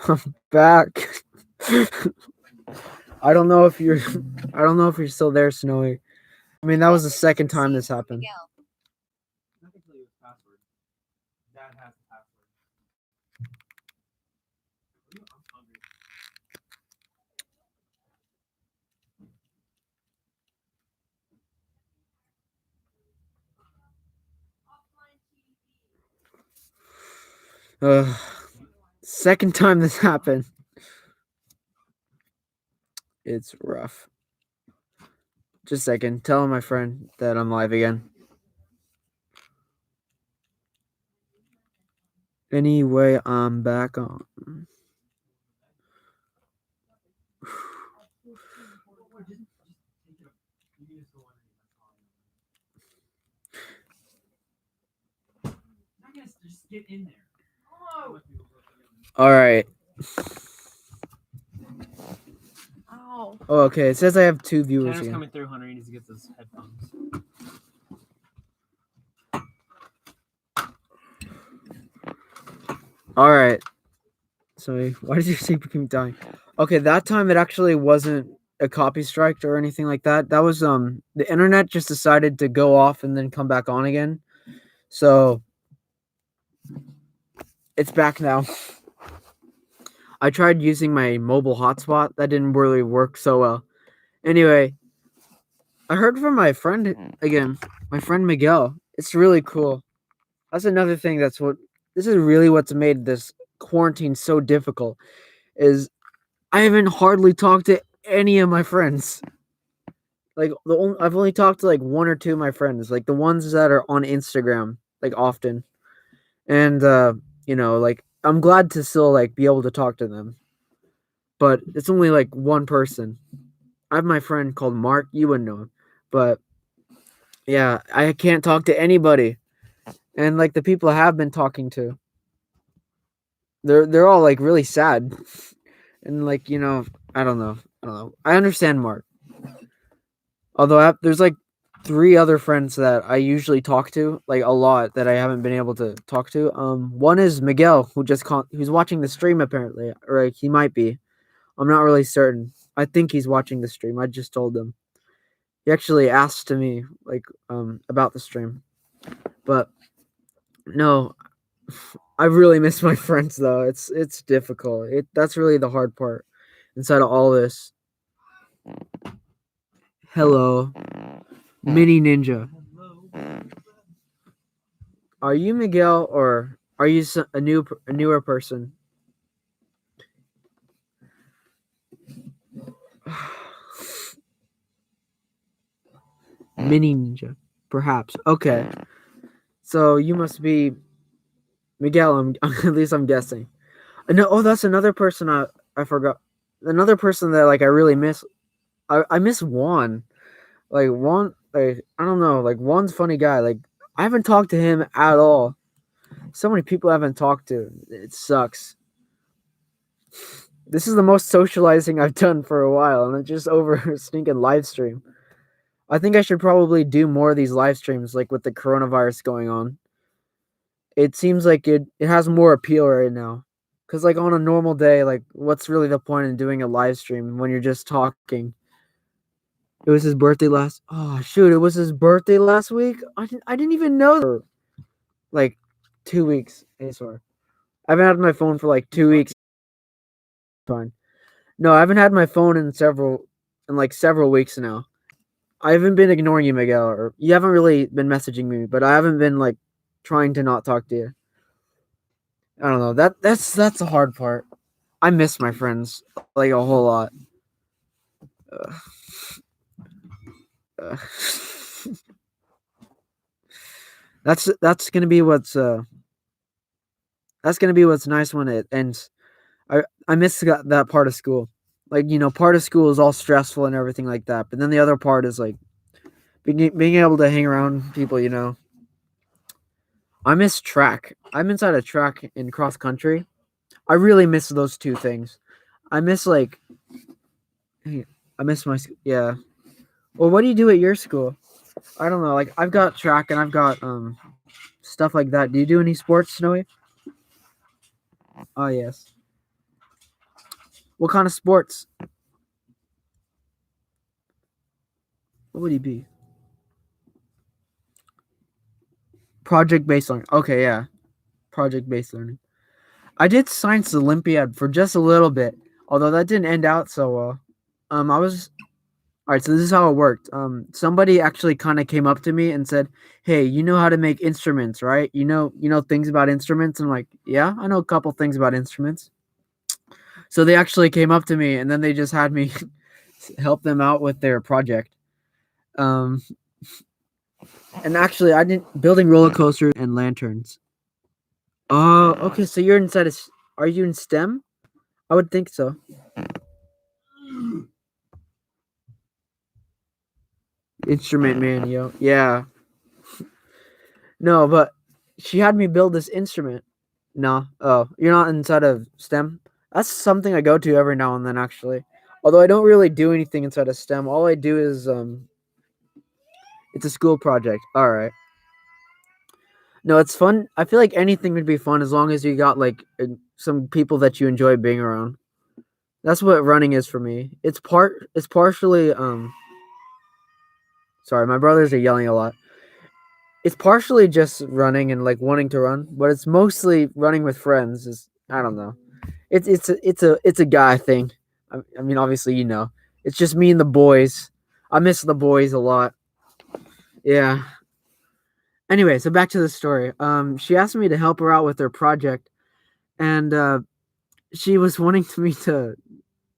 I'm back. I don't know if you're I don't know if you're still there, Snowy. I mean, that was the second time this happened. Uh, second time this happened. It's rough. Just a second. Tell my friend that I'm live again. Anyway, I'm back on. All right. Ow. Oh, okay. It says I have 2 viewers Tanner's again. coming through, Hunter. He needs to get those headphones. All right. Sorry. Why did your sleeper keep dying? Okay, that time it actually wasn't a copy strike or anything like that. That was the internet just decided to go off and then come back on again. So it's back now. I tried using my mobile hotspot. That didn't really work so well. Anyway, I heard from my friend again, my friend Miguel. It's really cool. That's another thing this is really what's made this quarantine so difficult is I haven't hardly talked to any of my friends. Like I've only talked to like 1 or 2 of my friends, like the ones that are on Instagram like often. And like I'm glad to still like be able to talk to them. But it's only like one person. I have my friend called Mark, you wouldn't know him. But yeah, I can't talk to anybody. And like the people I have been talking to, they're all like really sad. And like, I don't know. I understand Mark. Although there's like 3 other friends that I usually talk to, like a lot that I haven't been able to talk to. One is Miguel, who's watching the stream apparently, or like he might be. I'm not really certain. I think he's watching the stream. I just told him. He actually asked to me like about the stream. But no, I really miss my friends though. It's difficult. That's really the hard part inside of all this. Hello, Mini Ninja. Are you Miguel or are you a newer person? Mini Ninja, perhaps. Okay, so you must be Miguel. At least I'm guessing. No, oh, that's another person I forgot. Another person that like I really miss. I miss Juan. Like Juan, like I don't know. Like Juan's a funny guy. Like I haven't talked to him at all. So many people I haven't talked to. It sucks. This is the most socializing I've done for a while, and it's just over a stinking live stream. I think I should probably do more of these live streams, like with the coronavirus going on. It seems like it has more appeal right now. Cause like on a normal day, like what's really the point in doing a live stream when you're just talking? It was his birthday last. Oh shoot! It was his birthday last week. I didn't even know. For like 2 weeks. I swear. I haven't had my phone for like 2 weeks. Fine. No, I haven't had my phone in like several weeks now. I haven't been ignoring you, Miguel, or you haven't really been messaging me, but I haven't been like trying to not talk to you. I don't know. That's the hard part. I miss my friends like a whole lot. Ugh. Ugh. That's gonna be what's nice when it ends. I miss that part of school. Like part of school is all stressful and everything like that, but then the other part is like being able to hang around people. I miss track. I'm inside a track in cross country. I really miss those 2 things. I miss like, I miss my yeah. Well, what do you do at your school? I don't know. Like I've got track and I've got stuff like that. Do you do any sports, Snowy? Oh yes. What kind of sports? What would he be? Project based learning. Okay, yeah. Project based learning. I did science Olympiad for just a little bit, although that didn't end out so well. I was all right. So this is how it worked. Somebody actually kind of came up to me and said, "Hey, you know how to make instruments, right? You know things about instruments." And I'm like, "Yeah, I know a couple things about instruments." So they actually came up to me, and then they just had me help them out with their project. Um, and actually, I didn't building roller coasters and lanterns. Oh, okay. So you're inside of. Are you in STEM? I would think so. Instrument man, yo. Yeah. No, but she had me build this instrument. No. Oh, you're not inside of STEM? That's something I go to every now and then actually. Although I don't really do anything inside of STEM. All I do is it's a school project. All right. No, it's fun. I feel like anything would be fun as long as you got like some people that you enjoy being around. That's what running is for me. It's partially sorry, my brothers are yelling a lot. It's partially just running and like wanting to run, but it's mostly running with friends. Is I don't know. It's a guy thing. I mean, obviously, you know, it's just me and the boys. I miss the boys a lot. Yeah. Anyway, so back to the story. She asked me to help her out with her project, and she was wanting to me to.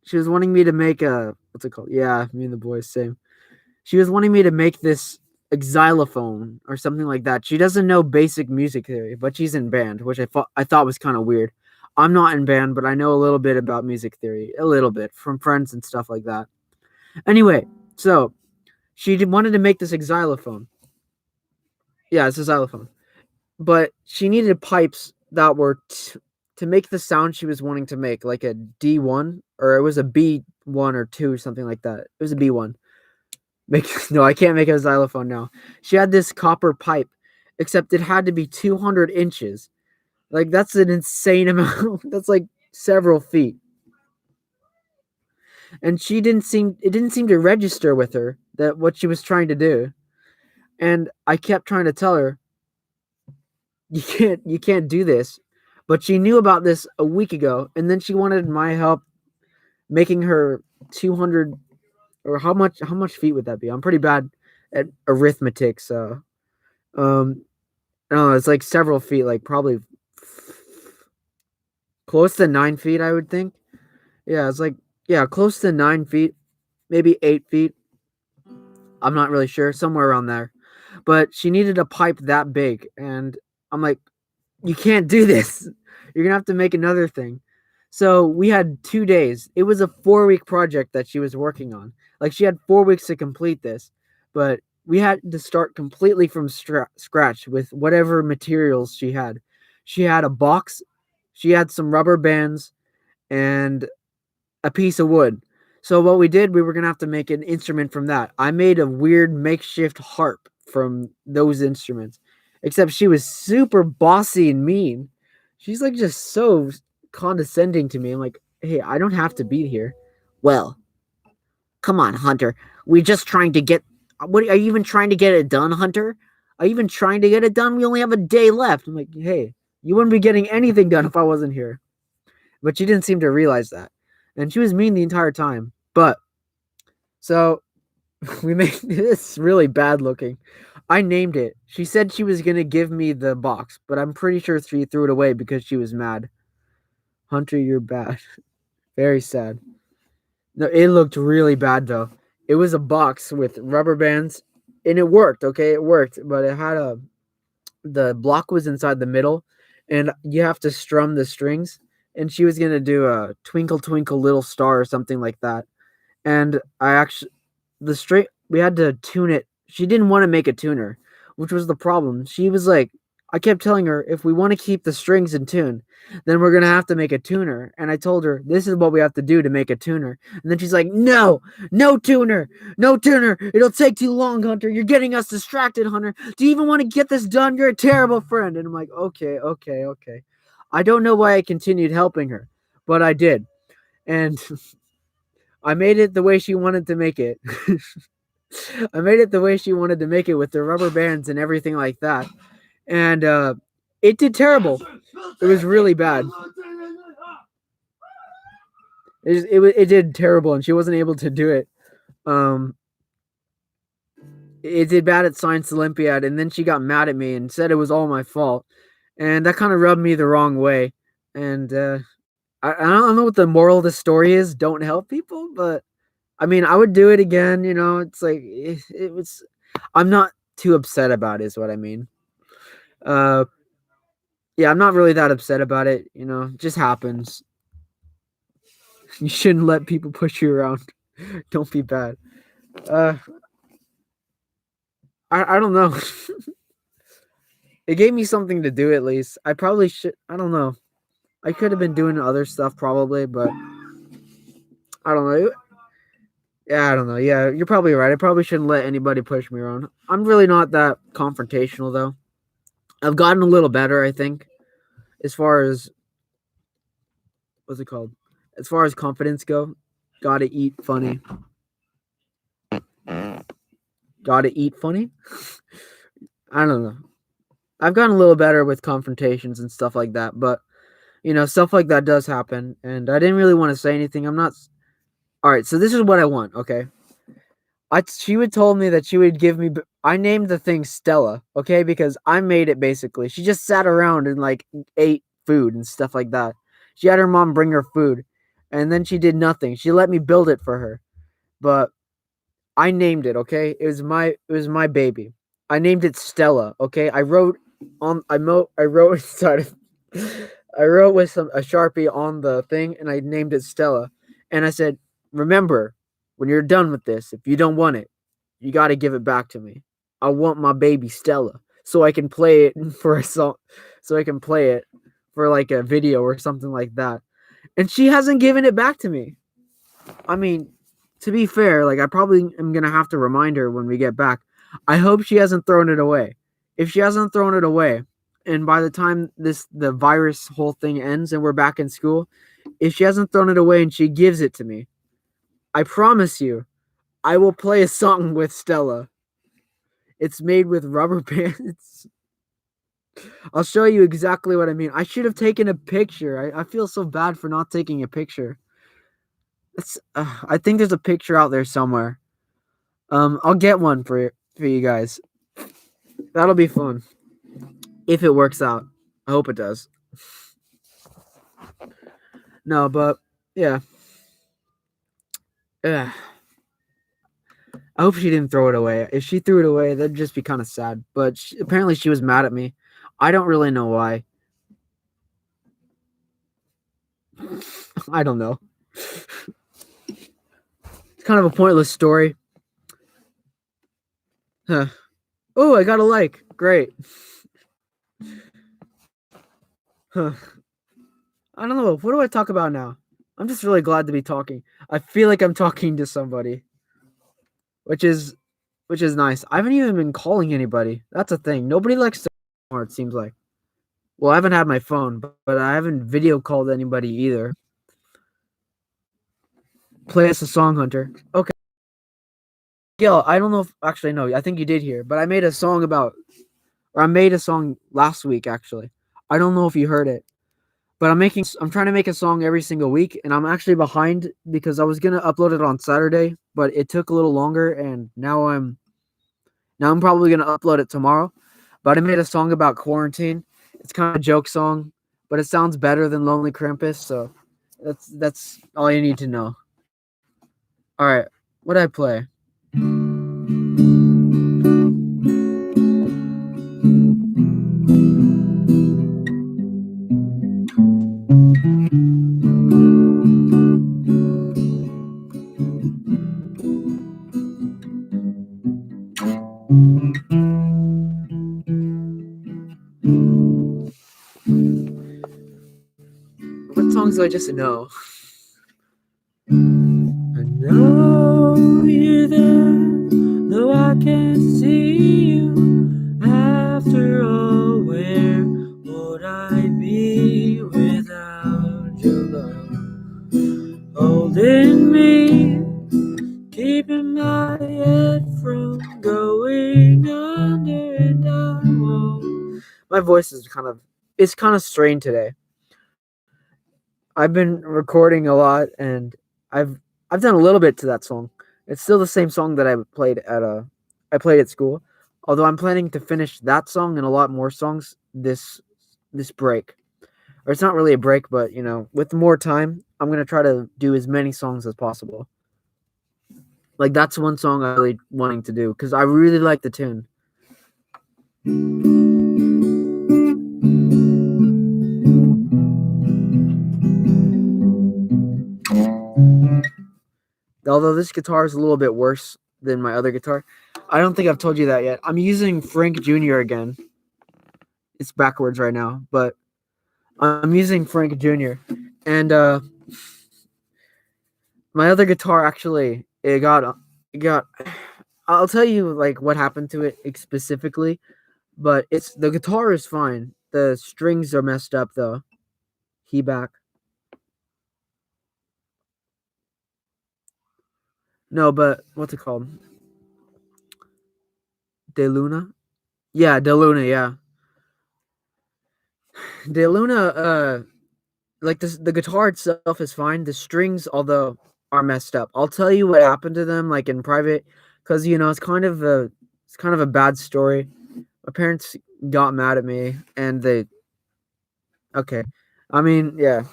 She was wanting me to make a what's it called? Yeah, me and the boys same. She was wanting me to make this a xylophone or something like that. She doesn't know basic music theory, but she's in band, which I thought was kind of weird. I'm not in band, but I know a little bit about music theory, a little bit from friends and stuff like that. Anyway, so wanted to make this xylophone. Yeah, it's a xylophone, but she needed pipes that were to make the sound she was wanting to make, like a D1 or it was a B1 or two, something like that. It was a B1. No, I can't make a xylophone now. She had this copper pipe, except it had to be 200 inches. Like that's an insane amount. That's like several feet. And it didn't seem to register with her that what she was trying to do. And I kept trying to tell her, you can't do this. But she knew about this a week ago, and then she wanted my help making her 200 or how much feet would that be? I'm pretty bad at arithmetic, so I don't know, it's like several feet, like probably close to 9 feet, I would think. Yeah, it's like yeah, close to 9 feet, maybe 8 feet. I'm not really sure, somewhere around there. But she needed a pipe that big, and I'm like, you can't do this. You're gonna have to make another thing. So we had 2 days. It was a 4 week project that she was working on. Like she had 4 weeks to complete this, but we had to start completely from scratch with whatever materials she had. She had a box, she had some rubber bands, and a piece of wood. So what we did, we were gonna have to make an instrument from that. I made a weird makeshift harp from those instruments. Except she was super bossy and mean. She's like just so condescending to me. I'm like, hey, I don't have to be here. Well, come on, Hunter. We're just trying to get. What are you even trying to get it done, Hunter? Are you even trying to get it done? We only have a day left. I'm like, hey, you wouldn't be getting anything done if I wasn't here. But she didn't seem to realize that, and she was mean the entire time. But so we made this really bad looking. I named it. She said she was gonna give me the box, but I'm pretty sure she threw it away because she was mad. Hunter, you're bad. Very sad. No, it looked really bad though. It was a box with rubber bands, and it worked. Okay, it worked, but it had the block was inside the middle, and you have to strum the strings. And she was gonna do a twinkle twinkle little star or something like that. And I actually the straight we had to tune it. She didn't want to make a tuner, which was the problem. She was like, I kept telling her if we want to keep the strings in tune, then we're gonna have to make a tuner. And I told her this is what we have to do to make a tuner. And then she's like, no, no tuner, no tuner. It'll take too long, Hunter. You're getting us distracted, Hunter. Do you even want to get this done? You're a terrible friend. And I'm like, okay, okay, okay. I don't know why I continued helping her, but I did. And I made it the way she wanted to make it. I made it the way she wanted to make it with the rubber bands and everything like that. And it did terrible. It was really bad. It did terrible, and she wasn't able to do it. It did bad at Science Olympiad, and then she got mad at me and said it was all my fault. And that kind of rubbed me the wrong way. And I don't know what the moral of the story is. Don't help people, but I mean, I would do it again. You know, it's like it was. I'm not too upset about it, is what I mean. Yeah, I'm not really that upset about it. You know, it just happens. You shouldn't let people push you around. Don't be bad. I don't know. It gave me something to do at least. I probably should. I don't know. I could have been doing other stuff probably, but I don't know. Yeah, I don't know. Yeah, you're probably right. I probably shouldn't let anybody push me around. I'm really not that confrontational though. I've gotten a little better, I think, as far as what's it called? As far as confidence go. Gotta eat funny. Gotta eat funny? I don't know. I've gotten a little better with confrontations and stuff like that, but you know, stuff like that does happen, and I didn't really want to say anything. I'm not. All right, so this is what I want. Okay, she would told me that she would give me. I named the thing Stella. Okay, because I made it basically. She just sat around and like ate food and stuff like that. She had her mom bring her food, and then she did nothing. She let me build it for her, but I named it. Okay, it was my baby. I named it Stella. Okay, I wrote inside of. I wrote with a Sharpie on the thing and I named it Stella. And I said, remember, when you're done with this, if you don't want it, you got to give it back to me. I want my baby Stella so I can play it for a song, so I can play it for like a video or something like that. And she hasn't given it back to me. I mean, to be fair, like I probably am going to have to remind her when we get back. I hope she hasn't thrown it away. If she hasn't thrown it away, and by the time the virus whole thing ends and we're back in school, if she hasn't thrown it away and she gives it to me, I promise you, I will play a song with Stella. It's made with rubber bands. I'll show you exactly what I mean. I should have taken a picture. I feel so bad for not taking a picture. I think there's a picture out there somewhere. I'll get one for you guys. That'll be fun. If it works out. I hope it does. No, but yeah. I hope she didn't throw it away. If she threw it away, that'd just be kind of sad. But apparently she was mad at me. I don't really know why. I don't know. It's kind of a pointless story. Huh. Oh, I got a like. Great. Huh. I don't know. What do I talk about now? I'm just really glad to be talking. I feel like I'm talking to somebody. Which is nice. I haven't even been calling anybody. That's a thing. Nobody likes to anymore, it seems like. Well, I haven't had my phone, but I haven't video called anybody either. Play us a song, Hunter. Okay. Gil, I don't know if actually no, I think you did hear, but I made a song last week actually. I don't know if you heard it. But I'm trying to make a song every single week, and I'm actually behind because I was gonna upload it on Saturday, but it took a little longer, and now I'm probably gonna upload it tomorrow. But I made a song about quarantine. It's kind of a joke song, but it sounds better than Lonely Krampus, so that's all you need to know. All right, what'd I play? What songs do I just know? I know you're there, though I can't see you. After all, where would I be voice is kind of strained today. I've been recording a lot, and I've done a little bit to that song. It's still the same song that I played at school. Although I'm planning to finish that song and a lot more songs this break. Or it's not really a break, but with more time, I'm gonna try to do as many songs as possible. Like that's one song I really wanting to do because I really like the tune. Although this guitar is a little bit worse than my other guitar. I don't think I've told you that yet. I'm using Frank Jr. again. It's backwards right now, but I'm using Frank Jr. And my other guitar actually it got I'll tell you like what happened to it specifically, but the guitar is fine. The strings are messed up though. Key back. No, but what's it called? De Luna? Yeah, De Luna, yeah. De Luna, like the guitar itself is fine. The strings, although, are messed up. I'll tell you what happened to them, like in private, because it's kind of a bad story. My parents got mad at me, and okay. I mean, yeah.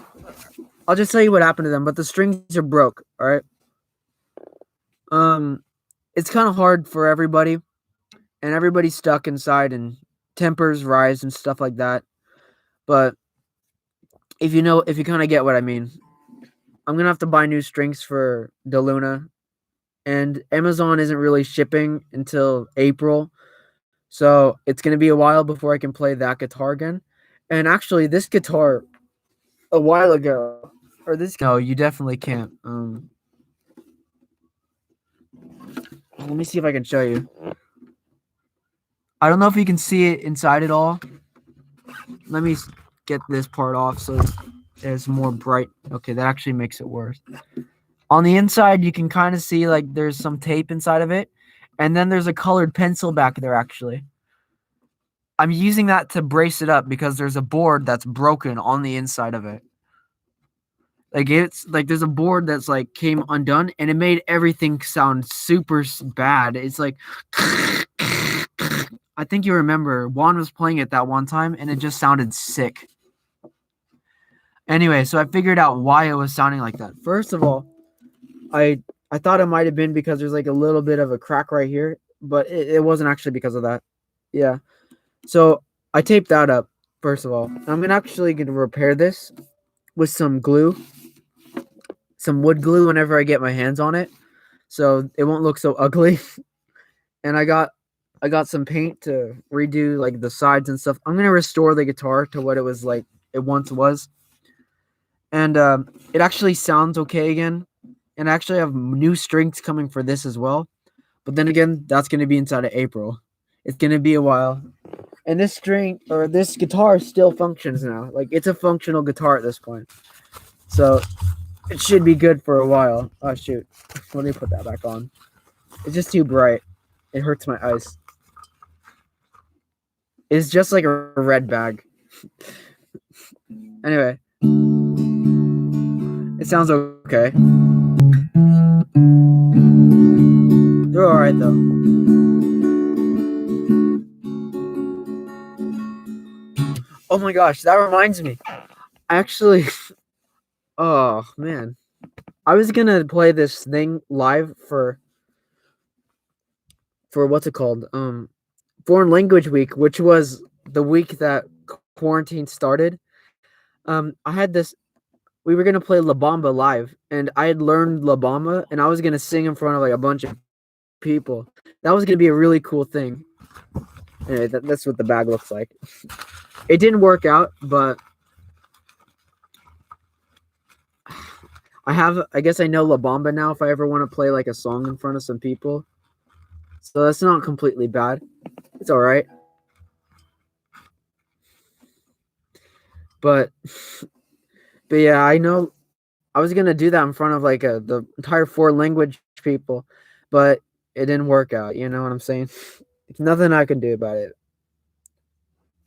I'll just tell you what happened to them, but the strings are broke. All right. It's kind of hard for everybody, and everybody's stuck inside, and tempers rise and stuff like that. But if you kind of get what I mean, I'm gonna have to buy new strings for De Luna, and Amazon isn't really shipping until April, so it's gonna be a while before I can play that guitar again. And actually, this guitar, a while ago, or this no, you definitely can't. Let me see if I can show you. I don't know if you can see it inside at all. Let me get this part off so it's more bright. Okay, that actually makes it worse. On the inside, you can kind of see like there's some tape inside of it, and then there's a colored pencil back there actually. I'm using that to brace it up because there's a board that's broken on the inside of it. Like it's like there's a board that's like came undone and it made everything sound super bad. It's like I think you remember Juan was playing it that one time and it just sounded sick. Anyway, so I figured out why it was sounding like that. First of all, I thought it might have been because there's like a little bit of a crack right here, but it wasn't actually because of that. Yeah. So I taped that up, first of all. I'm gonna repair this with some glue. Some wood glue whenever I get my hands on it. So it won't look so ugly. And I got some paint to redo like the sides and stuff. I'm gonna restore the guitar to what it was like it once was. And it actually sounds okay again. And I actually have new strings coming for this as well. But then again, that's gonna be inside of April. It's gonna be a while. And this guitar still functions now. Like it's a functional guitar at this point. So it should be good for a while. Oh shoot. Let me put that back on. It's just too bright. It hurts my eyes. It's just like a red bag. Anyway. It sounds okay. They're alright though. Oh my gosh, that reminds me. Actually, oh man. I was gonna play this thing live for what's it called? Foreign Language Week, which was the week that quarantine started. I had this. We were gonna play La Bamba live, and I had learned La Bamba, and I was gonna sing in front of like a bunch of people. That was gonna be a really cool thing. Anyway, that's what the bag looks like. It didn't work out, but I guess I know La Bamba now if I ever want to play like a song in front of some people. So that's not completely bad. It's all right. But yeah, I know I was going to do that in front of like the entire foreign language people, but it didn't work out. You know what I'm saying? There's nothing I can do about it.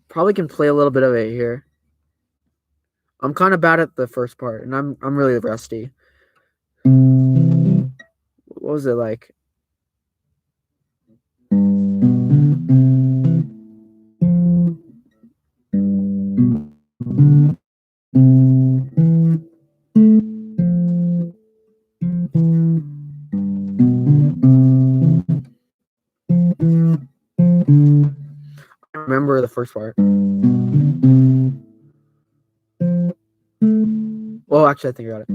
Probably can play a little bit of it here. I'm kind of bad at the first part, and I'm really rusty. What was it like? I remember the first part. Well, actually, I think I got it.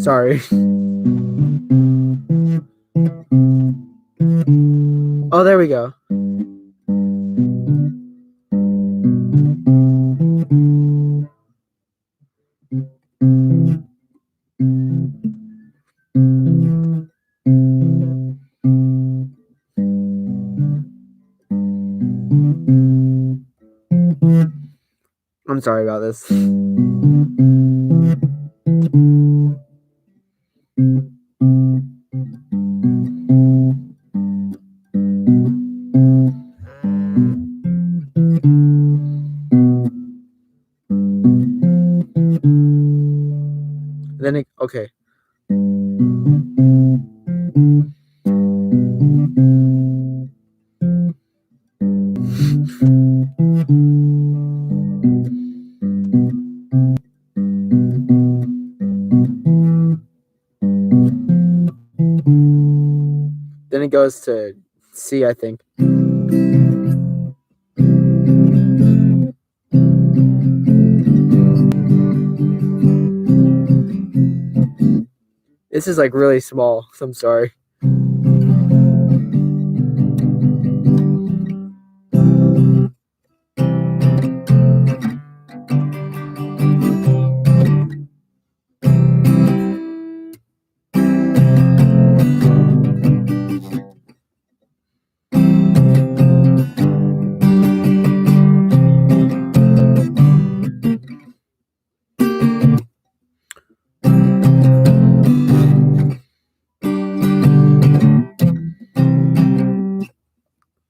Sorry. Oh, there we go. I'm sorry about this. Then it, okay. Then it goes to C, I think. This is like really small, so I'm sorry.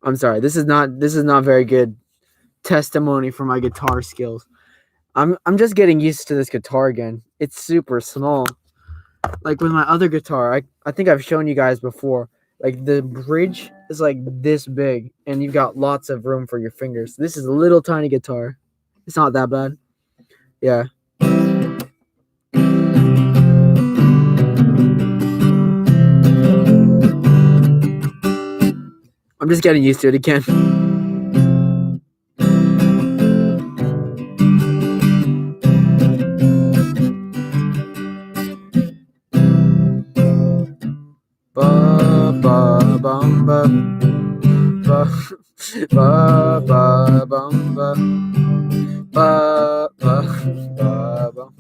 I'm sorry. This is not very good testimony for my guitar skills. I'm just getting used to this guitar again. It's super small. Like with my other guitar, I think I've shown you guys before. Like the bridge is like this big and you've got lots of room for your fingers. This is a little tiny guitar. It's not that bad. Yeah. I'm just getting used to it again. Ba ba bum ba ba ba ba bum ba ba ba bum.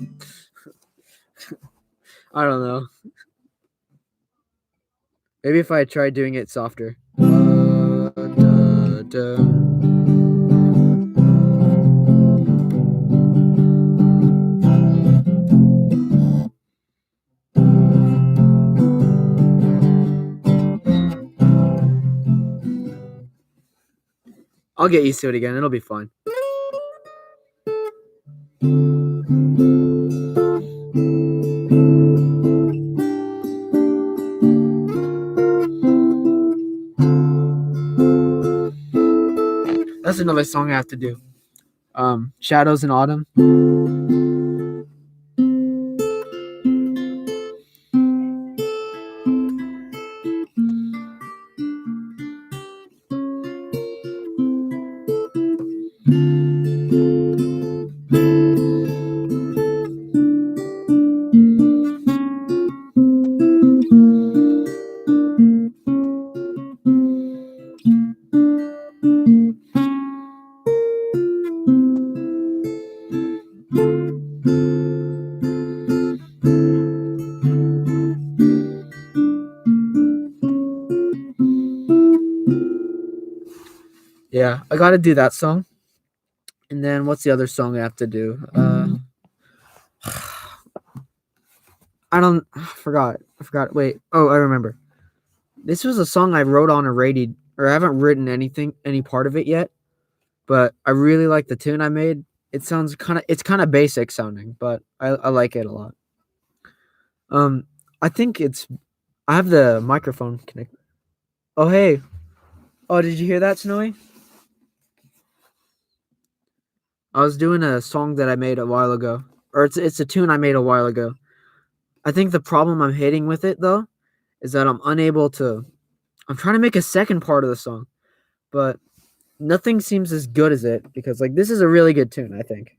I don't know. Maybe if I try doing it softer. Da, da. I'll get used to it again. It'll be fine. That's another song I have to do. Shadows in Autumn. Yeah, I gotta do that song. And then what's the other song I have to do? I forgot. I forgot. Wait. Oh, I remember. This was a song I wrote on a rated, or I haven't written any part of it yet, but I really like the tune I made. It's kind of basic sounding, but I like it a lot. Um, I think I have the microphone connected. Oh, hey. Oh, did you hear that, Snowy? I was doing a song that I made a while ago, or it's a tune I made a while ago. I think the problem I'm hitting with it though is that I'm unable to. I'm trying to make a second part of the song, but nothing seems as good as it because like this is a really good tune, I think.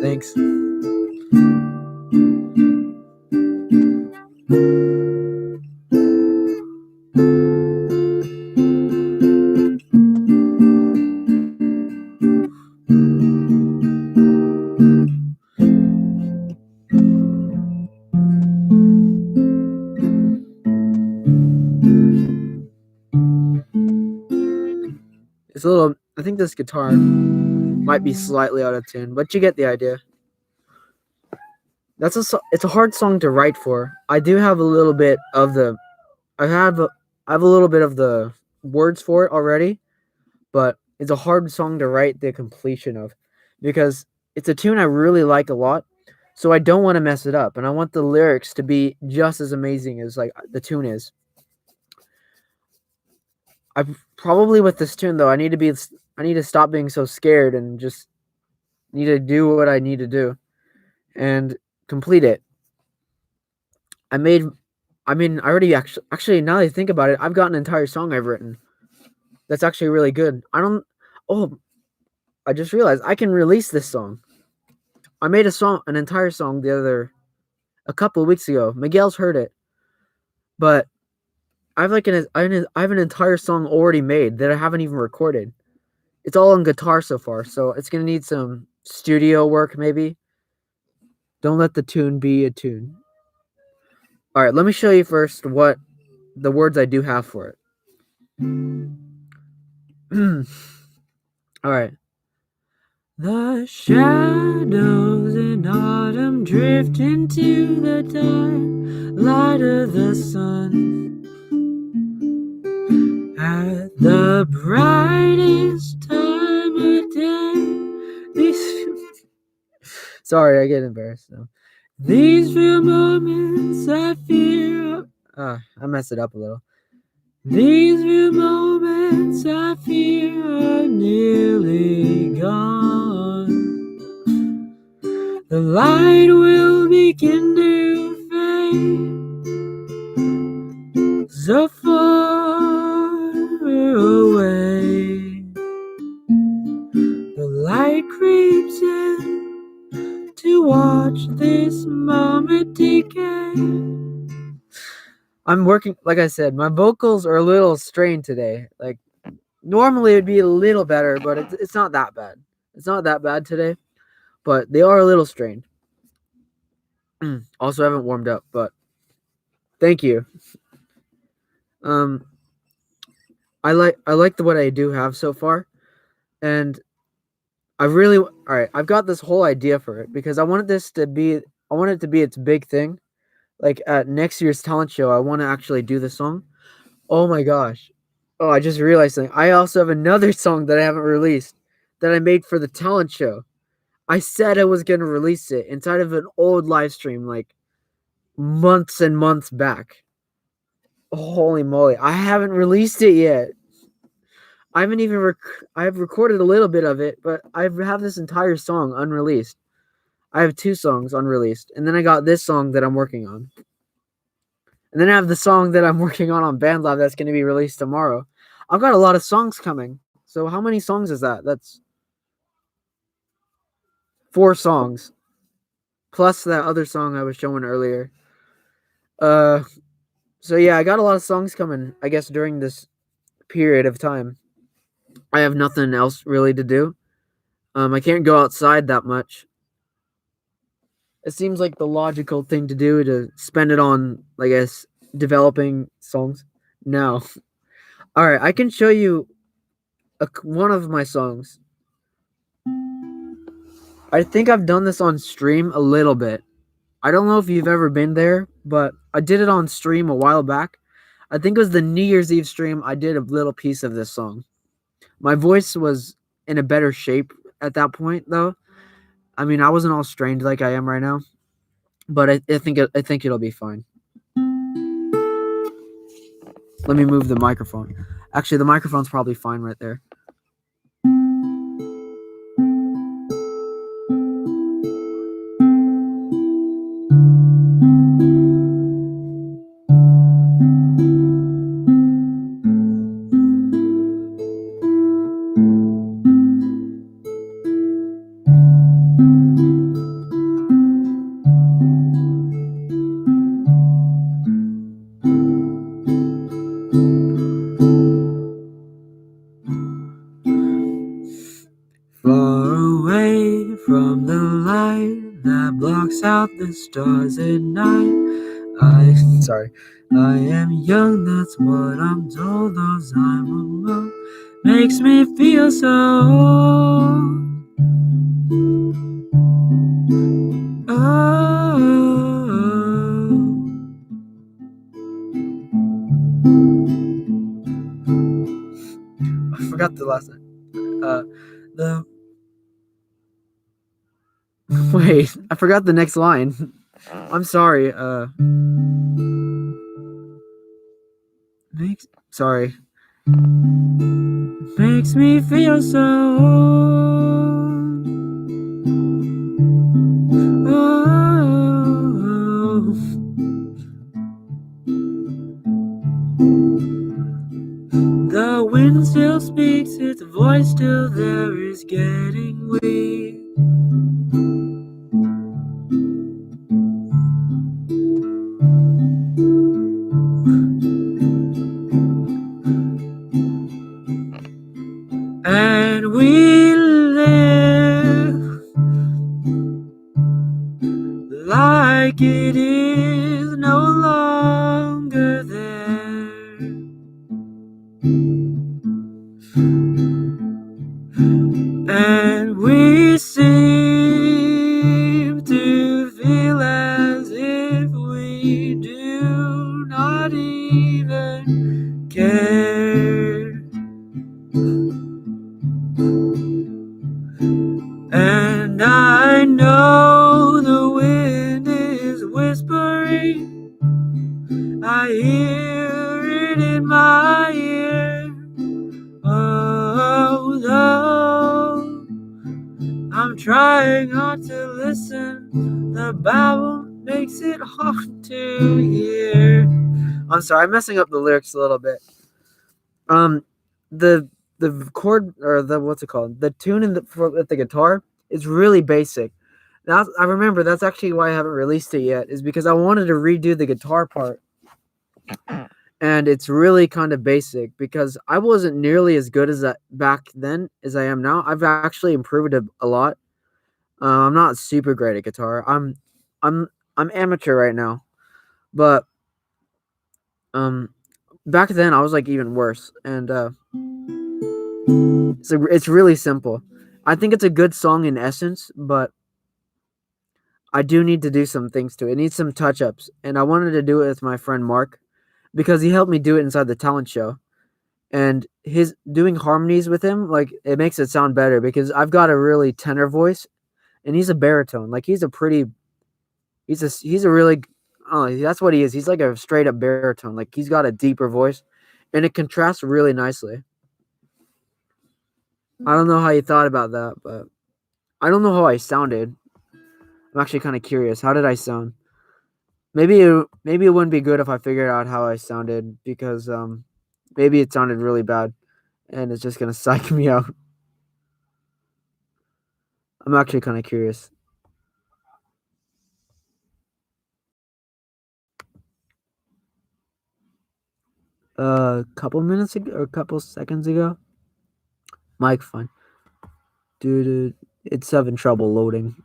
Thanks. It's a little. I think this guitar might be slightly out of tune, but you get the idea. It's a hard song to write for. I do have a little bit of the. I have a little bit of the words for it already, but it's a hard song to write the completion of because it's a tune I really like a lot. So I don't want to mess it up, and I want the lyrics to be just as amazing as like the tune is. I probably with this tune though, I need to stop being so scared and just need to do what I need to do and complete it. I already actually now that I think about it, I've got an entire song I've written. That's actually really good. Oh, I just realized I can release this song. I made an entire song a couple of weeks ago. Miguel's heard it, but I have an entire song already made that I haven't even recorded. It's all on guitar so far, so it's gonna need some studio work maybe. Don't let the tune be a tune. All right, let me show you first what the words I do have for it. All right. The shadows in autumn drift into the dark light of the sun. At the brightest time of day, sorry, I get embarrassed now. These few moments I fear. I messed it up a little. These few moments I fear are nearly gone. The light will begin to fade so far away. The light creeps in to watch this moment decay. I'm working, like I said, my vocals are a little strained today. Like, normally it would be a little better, but it's not that bad. It's not that bad today, but they are a little strained. Also, haven't warmed up, but thank you. I like what I do have so far, and I've got this whole idea for it because I want it to be its big thing. Like at next year's talent show, I want to actually do the song. Oh my gosh. Oh, I just realized something. I also have another song that I haven't released that I made for the talent show. I said I was going to release it inside of an old live stream like months and months back. Holy moly. I haven't released it yet. I haven't even I've recorded a little bit of it, but I have this entire song unreleased. I have 2 songs unreleased, and then I got this song that I'm working on. And then I have the song that I'm working on BandLab that's going to be released tomorrow. I've got a lot of songs coming. So how many songs is that? That's 4 songs. Plus that other song I was showing earlier. So yeah, I got a lot of songs coming, I guess, during this period of time. I have nothing else really to do. I can't go outside that much. It seems like the logical thing to do to spend it on, I guess, developing songs. No. All right, I can show you one of my songs. I think I've done this on stream a little bit. I don't know if you've ever been there, but I did it on stream a while back. I think it was the New Year's Eve stream. I did a little piece of this song. My voice was in a better shape at that point, though. I mean, I wasn't all strained like I am right now, but I think it'll be fine. Let me move the microphone. Actually, the microphone's probably fine right there. Far away from the light that blocks out the stars at night. I am young, that's what I'm told. Those I'm above makes me feel so I forgot the last line. Wait, I forgot the next line. I'm sorry. Makes me feel so The wind still speaks, its voice still there is getting weak. And we live like it is no longer there. And we seem to feel as if we do not even care. And I know the wind is whispering, I hear it in my ear. Although I'm trying not to listen, the babble makes it hard to hear. I'm sorry, I'm messing up the lyrics a little bit. The chord, or what's it called? The tune with the guitar is really basic. Now I remember that's actually why I haven't released it yet, is because I wanted to redo the guitar part. And it's really kind of basic because I wasn't nearly as good as that back then as I am now. I've actually improved a lot. I'm not super great at guitar. I'm amateur right now, but back then I was like even worse. And so it's really simple. I think it's a good song in essence, but I do need to do some things to it. It needs some touch-ups, and I wanted to do it with my friend Mark because he helped me do it inside the talent show. And his doing harmonies with him, like, it makes it sound better because I've got a really tenor voice and he's a baritone. Like, he's a really, oh, that's what he is. He's like a straight up baritone. Like, he's got a deeper voice and it contrasts really nicely. I don't know how you thought about that, but I don't know how I sounded. I'm actually kind of curious. How did I sound? Maybe it wouldn't be good if I figured out how I sounded because maybe it sounded really bad and it's just gonna psych me out. I'm actually kind of curious. A couple minutes ago or a couple seconds ago. Mic fine. Dude, it's having trouble loading.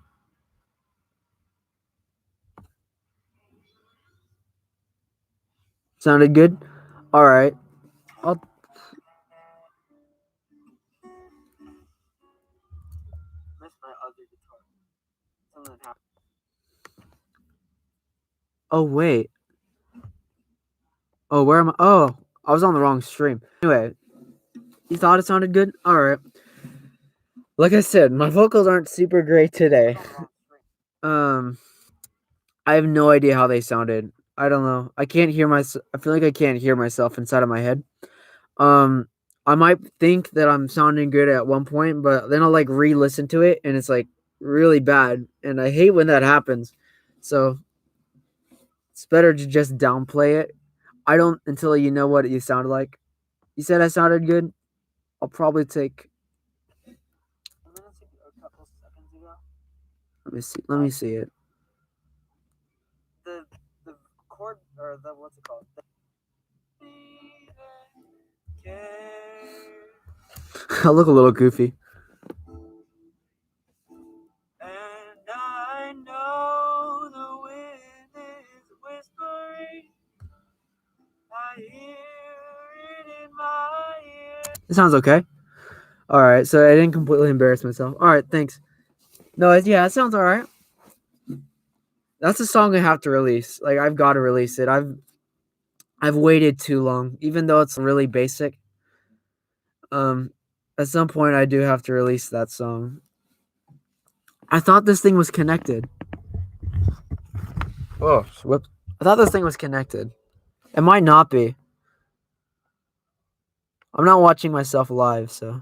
Sounded good? Alright. I'll miss my other guitar. Something happened. Oh wait. Oh, where am I? Oh, I was on the wrong stream. Anyway, you thought it sounded good? Alright. Like I said, my vocals aren't super great today. I have no idea how they sounded. I don't know. I can't hear myself. I feel like I can't hear myself inside of my head. I might think that I'm sounding good at one point, but then I'll like re-listen to it and it's like really bad, and I hate when that happens. So it's better to just downplay it. I don't until you know what you sound like. You said I sounded good. I'll probably take. Let me see. Let me see it. The chord or the what's it called? I look a little goofy. And I know the wind is whispering. I hear it in my ear. It sounds okay. All right, so I didn't completely embarrass myself. All right, thanks. No, yeah, it sounds all right. That's a song I have to release. Like I've got to release it. I've waited too long, even though it's really basic. At some point I do have to release that song. I thought this thing was connected. Oh, whoops. I thought this thing was connected. It might not be. I'm not watching myself live, so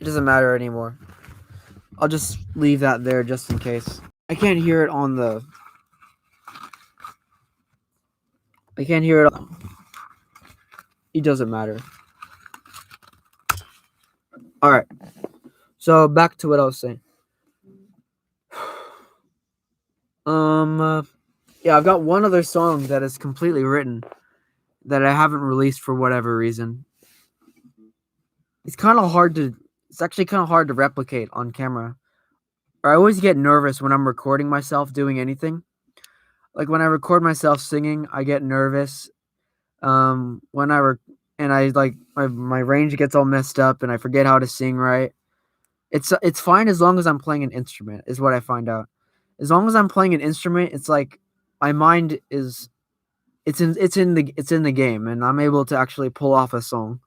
it doesn't matter anymore. I'll just leave that there just in case. I can't hear it on the... I can't hear it on... It doesn't matter. Alright. So, back to what I was saying. Yeah, I've got one other song that is completely written that I haven't released for whatever reason. It's actually kind of hard to replicate on camera. I always get nervous when I'm recording myself doing anything. Like when I record myself singing, I get nervous. When my range gets all messed up and I forget how to sing right. It's fine as long as I'm playing an instrument, is what I find out. As long as I'm playing an instrument, it's like my mind is it's in the game and I'm able to actually pull off a song.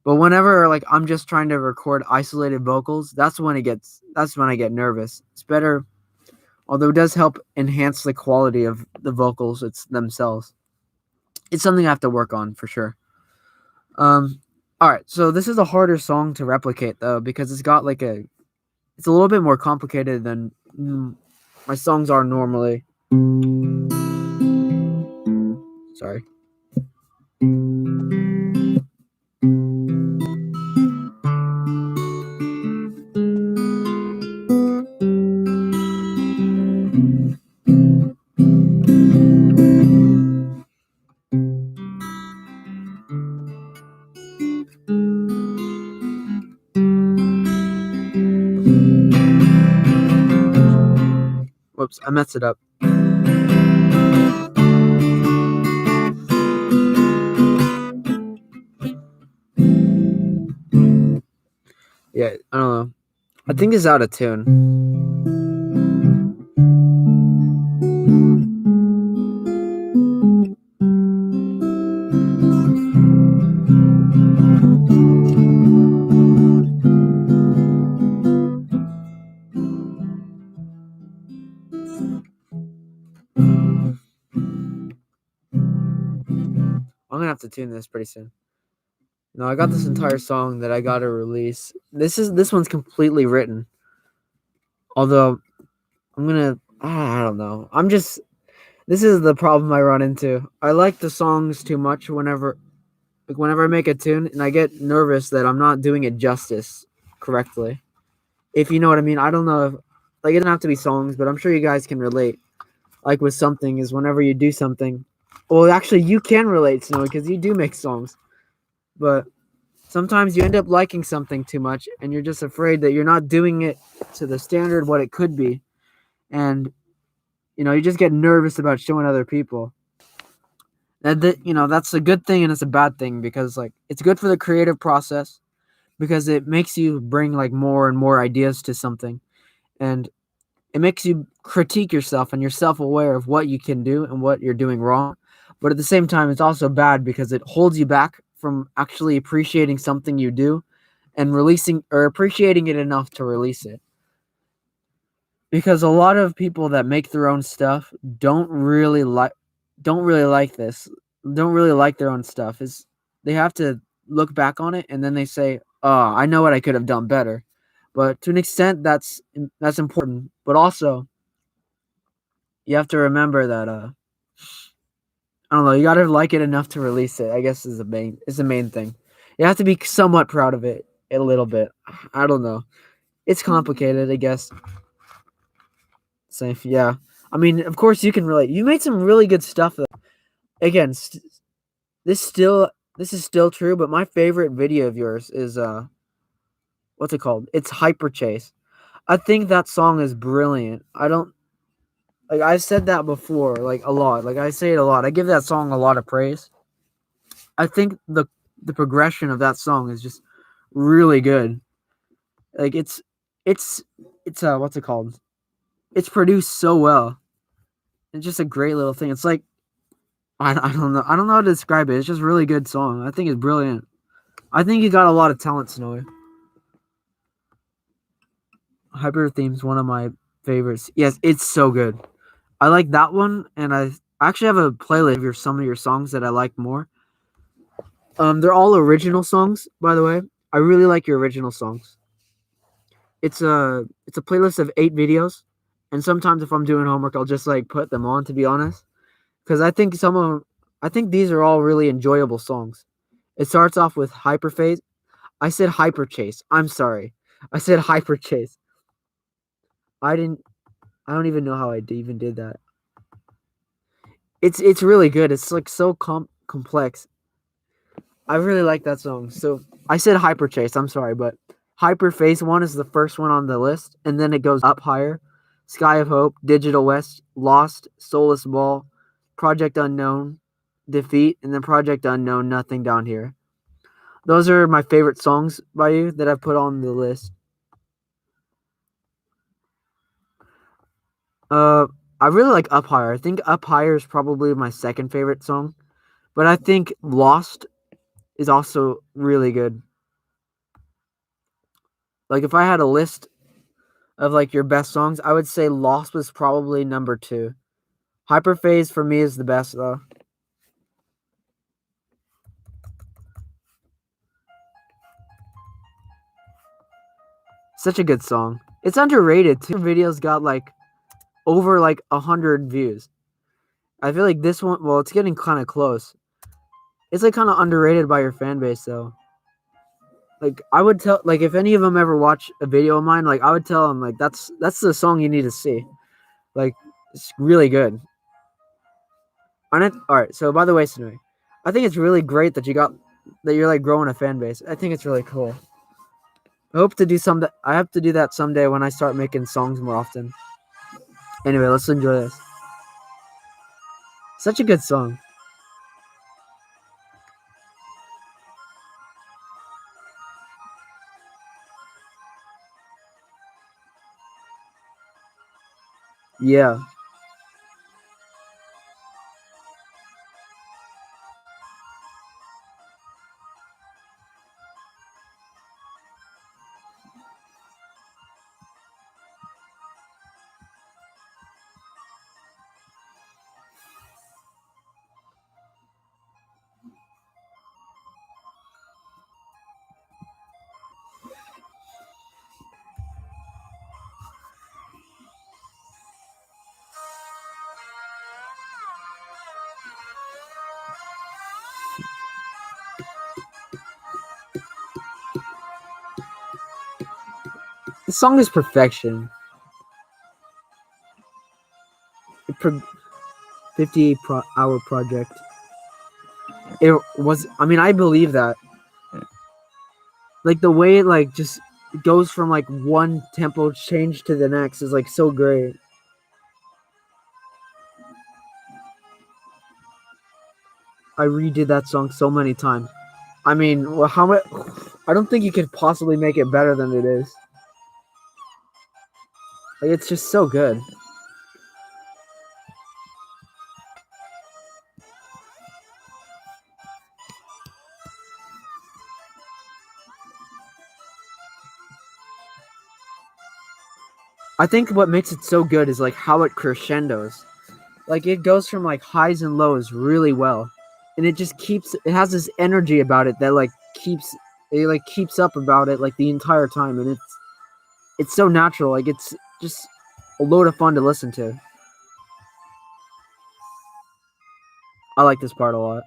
But whenever like I'm just trying to record isolated vocals, that's when I get nervous. It's better, although it does help enhance the quality of the vocals themselves. It's something I have to work on for sure. All right, so this is a harder song to replicate though because it's got like it's a little bit more complicated than my songs are normally. Sorry. Whoops, I messed it up. Yeah, I don't know. I think it's out of tune. I'm gonna have to tune this pretty soon. No, I got this entire song that I gotta release. This one's completely written. Although I don't know. This is the problem I run into. I like the songs too much whenever I make a tune, and I get nervous that I'm not doing it justice correctly. If you know what I mean. I don't know if, like, it doesn't have to be songs, but I'm sure you guys can relate. Like with something is whenever you do something. Well, actually, you can relate, Snowy, because you do make songs. But sometimes you end up liking something too much, and you're just afraid that you're not doing it to the standard what it could be, and you just get nervous about showing other people. That's a good thing and it's a bad thing because like it's good for the creative process because it makes you bring like more and more ideas to something, and it makes you critique yourself and you're self-aware of what you can do and what you're doing wrong. But at the same time, it's also bad because it holds you back from actually appreciating something you do and releasing or appreciating it enough to release it. Because a lot of people that make their own stuff don't really like this. Don't really like their own stuff. Is they have to look back on it and then they say, "Oh, I know what I could have done better." But to an extent that's important, but also you have to remember that I don't know, you got to like it enough to release it. I guess is the main thing. You have to be somewhat proud of it a little bit. I don't know. It's complicated, I guess. Safe, yeah. I mean, of course you can relate. You made some really good stuff though. Again, this still this is still true, but my favorite video of yours is what's it called? It's Hyper Chase. I think that song is brilliant. I don't like I've said that before, like a lot. Like I say it a lot. I give that song a lot of praise. I think the progression of that song is just really good. Like it's it's what's it called? It's produced so well. It's just a great little thing. It's like I don't know. I don't know how to describe it. It's just a really good song. I think it's brilliant. I think you got a lot of talent, Snowy. Hyper Theme's one of my favorites. Yes, it's so good. I like that one, and I actually have a playlist of some of your songs that I like more. They're all original songs, by the way. I really like your original songs. It's a playlist of 8 videos, and sometimes if I'm doing homework, I'll just like put them on. To be honest, because I think these are all really enjoyable songs. It starts off with Hyperphase. I said Hyper Chase. I'm sorry. I said Hyper Chase. I didn't. I don't even know how even did that. It's really good. It's like so complex. I really like that song. So I said Hyper Chase. I'm sorry, but Hyper Phase 1 is the first one on the list, and then it goes up higher. Sky of Hope, Digital West, Lost, Soulless Ball, Project Unknown, Defeat, and then Project Unknown, Nothing Down Here. Those are my favorite songs by you that I've put on the list. I really like Up Higher. I think Up Higher is probably my second favorite song, but I think Lost is also really good. Like if I had a list of like your best songs, I would say Lost was probably number 2. Hyperphase for me is the best though. Such a good song. It's underrated too. Videos got like over like 100 views. I feel like this one, well, it's getting kind of close. It's like kind of underrated by your fan base though. Like I would tell, like if any of them ever watch a video of mine, like I would tell them like that's the song you need to see. Like it's really good. On it. All right. So by the way, Sunui, I think it's really great that you're like growing a fan base. I think it's really cool. I hope to do some. I have to do that someday when I start making songs more often. Anyway, let's enjoy this. Such a good song. Yeah. The song is perfection. 58-hour project. It was. I mean, I believe that. Like the way it like just goes from like one tempo change to the next is like so great. I redid that song so many times. I mean, well, how much? I don't think you could possibly make it better than it is. Like it's just so good. I think what makes it so good is like how it crescendos. Like it goes from like highs and lows really well, and it just keeps. It has this energy about it that like keeps. It like keeps up about it like the entire time, and it's so natural. Like it's just a load of fun to listen to. I like this part a lot.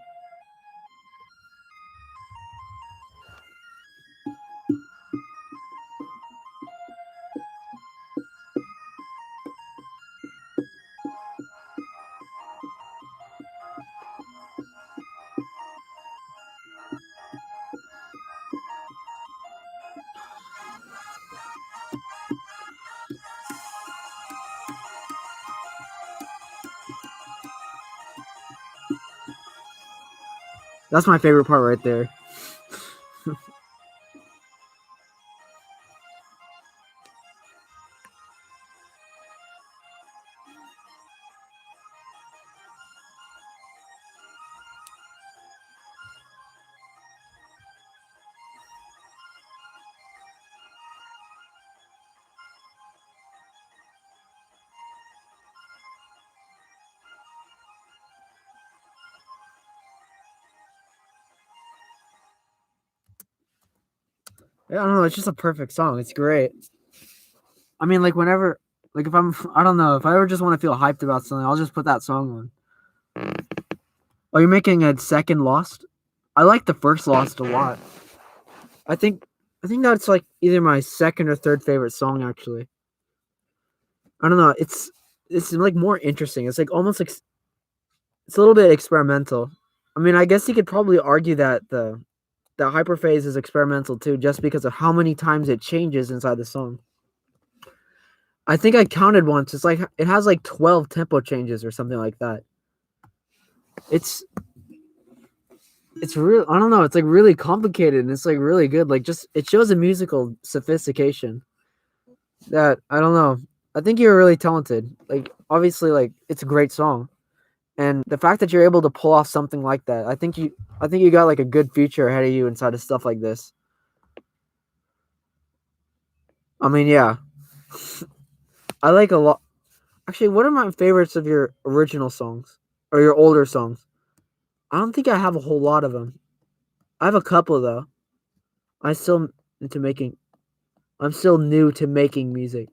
That's my favorite part right there. I don't know. It's just a perfect song. It's great. I mean, like whenever, like if I'm, I don't know, if I ever just want to feel hyped about something, I'll just put that song on. Oh, you're making a second Lost? I like the first Lost a lot. I think, I think that's like either my second or third favorite song actually. I don't know. It's like more interesting. It's like almost like it's a little bit experimental. I mean, I guess you could probably argue that the hyperphase is experimental too, just because of how many times it changes inside the song. I think I counted once. It's like it has like 12 tempo changes or something like that. It's real. I don't know. It's like really complicated and it's like really good. Like just it shows a musical sophistication that I don't know. I think you're really talented. Like obviously, like it's a great song, and the fact that you're able to pull off something like that, I think you got like a good future ahead of you inside of stuff like this. I mean, yeah, I like a lot. Actually, what are my favorites of your original songs or your older songs? I don't think I have a whole lot of them. I have a couple though. I still into making. I'm still new to making music.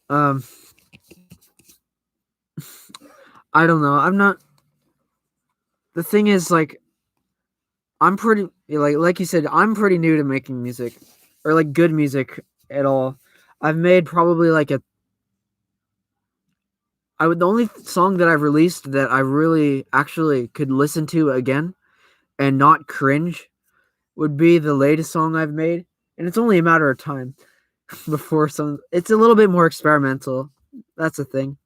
Um, I don't know. I'm not. The thing is, like, I'm pretty like you said. I'm pretty new to making music, or like good music at all. I've made probably like a. I would the only song that I've released that I really actually could listen to again and not cringe would be the latest song I've made, and it's only a matter of time before some. It's a little bit more experimental. That's the thing.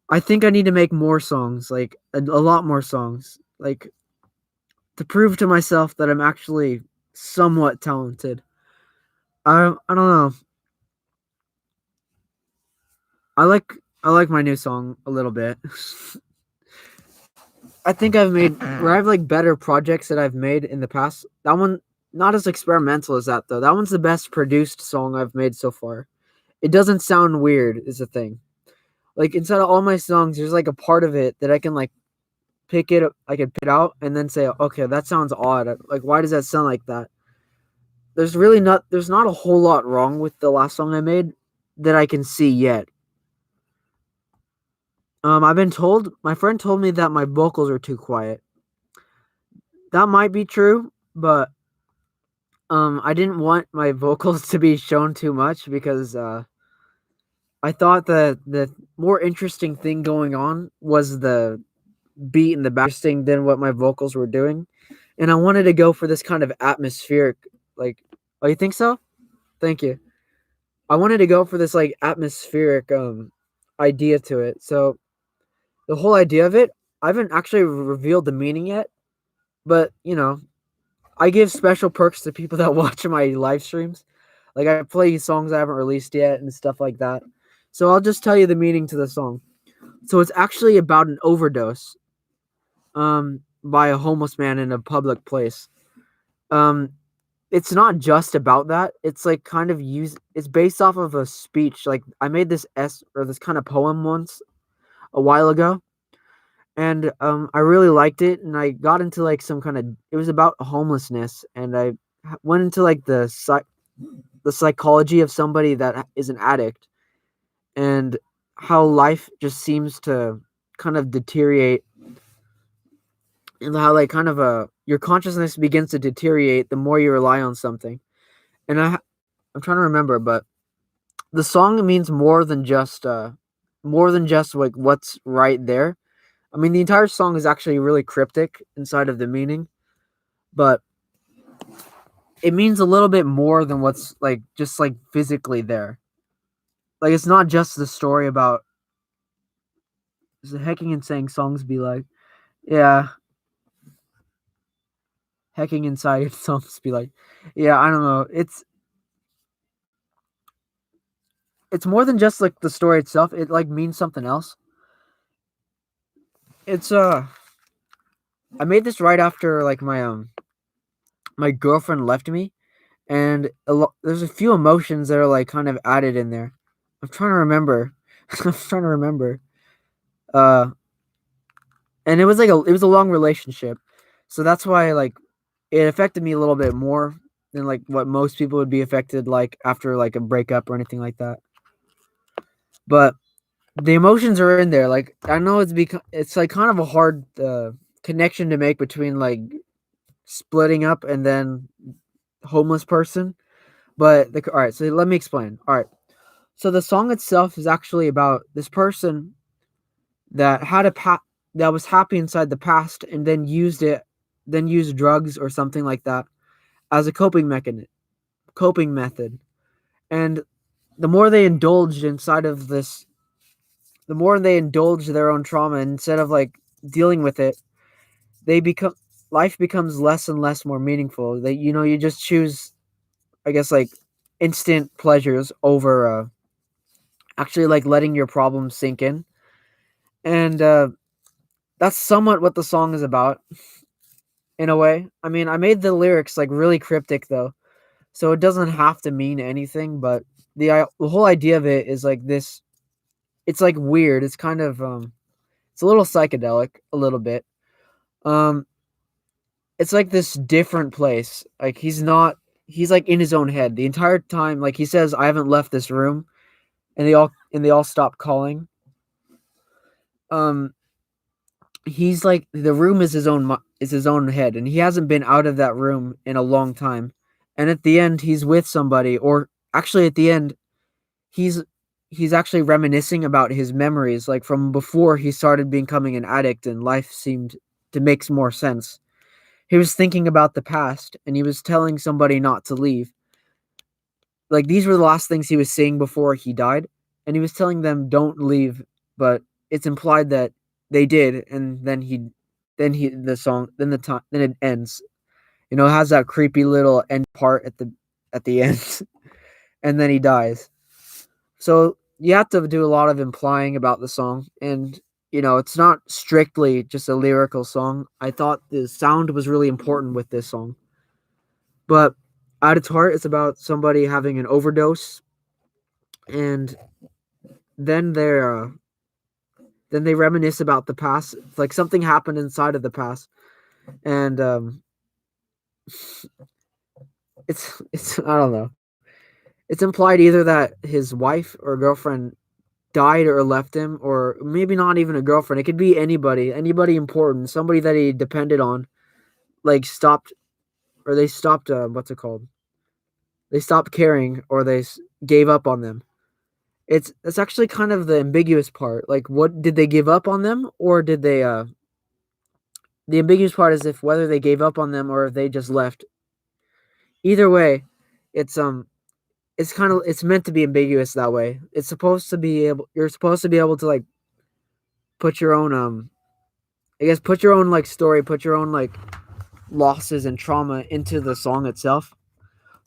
I think I need to make more songs, like a lot more songs, like to prove to myself that I'm actually somewhat talented. I don't know. I like I like my new song a little bit. I think I've made where I have like better projects that I've made in the past. That one not as experimental as that though. That one's the best produced song I've made so far. It doesn't sound weird is the thing. Like inside of all my songs, there's like a part of it that I can like pick it up, I can pick it out and then say, okay, that sounds odd. Like why does that sound like that? There's not a whole lot wrong with the last song I made that I can see yet. I've been told my friend told me that my vocals are too quiet. That might be true, but I didn't want my vocals to be shown too much because I thought the more interesting thing going on was the beat in the back interesting than what my vocals were doing. And I wanted to go for this kind of atmospheric, like, oh, you think so? Thank you. I wanted to go for this like atmospheric idea to it. So the whole idea of it, I haven't actually revealed the meaning yet, but I give special perks to people that watch my live streams. Like I play songs I haven't released yet and stuff like that. So I'll just tell you the meaning to the song. So it's actually about an overdose by a homeless man in a public place. Um it's not just about that. It's like kind of it's based off of a speech. Like I made this kind of poem once a while ago, and I really liked it, and I got into like some kind of it was about homelessness, and I went into like the psychology of somebody that is an addict, and how life just seems to kind of deteriorate, and how like kind of your consciousness begins to deteriorate the more you rely on something. And I'm trying to remember, but the song means more than just like what's right there. I mean, the entire song is actually really cryptic inside of the meaning, but it means a little bit more than what's like just like physically there. Like it's not just the story about hacking and saying songs be like, yeah, hacking inside songs be like, yeah, I don't know. It's more than just like the story itself. It like means something else. It's I made this right after like my girlfriend left me, and there's a few emotions that are like kind of added in there. I'm trying to remember. I'm trying to remember. Uh, and it was a long relationship, so that's why like it affected me a little bit more than like what most people would be affected like after like a breakup or anything like that. But the emotions are in there. Like I know it's like kind of a hard connection to make between like splitting up and then homeless person. But all right, so let me explain. All right, so the song itself is actually about this person that had that was happy inside the past and then used drugs or something like that as a coping method. And the more they indulged inside of this, the more they indulge their own trauma instead of like dealing with it, they become life becomes less and less more meaningful. That you just choose, I guess, like instant pleasures over actually like letting your problems sink in. And that's somewhat what the song is about in a way. I mean, I made the lyrics like really cryptic though, so it doesn't have to mean anything, but the whole idea of it is like this. It's like weird. It's kind of it's a little psychedelic a little bit. Um it's like this different place. Like he's like in his own head the entire time. Like he says, I haven't left this room, and they all stop calling. Um he's like the room is his own head, and he hasn't been out of that room in a long time. And at the end he's with somebody, or actually at the end he's he's actually reminiscing about his memories like from before he started becoming an addict and life seemed to make more sense. He was thinking about the past, and he was telling somebody not to leave. Like these were the last things he was saying before he died, and he was telling them don't leave, but it's implied that they did, and then the song then it ends. It has that creepy little end part at the end, and then he dies. So you have to do a lot of implying about the song, and it's not strictly just a lyrical song. I thought the sound was really important with this song, but at its heart, it's about somebody having an overdose, and then they reminisce about the past. It's like something happened inside of the past, and it's I don't know. It's implied either that his wife or girlfriend died or left him, or maybe not even a girlfriend. It could be anybody important, somebody that he depended on, like stopped, or they stopped. What's it called? they stopped caring, or they gave up on them. It's actually kind of the ambiguous part. Like, what did they give up on them, or did they? The ambiguous part is if whether they gave up on them or if they just left. Either way, it's it's meant to be ambiguous that way. It's supposed to be able. You're supposed to be able to like put your own I guess put your own like story, put your own like losses and trauma into the song itself.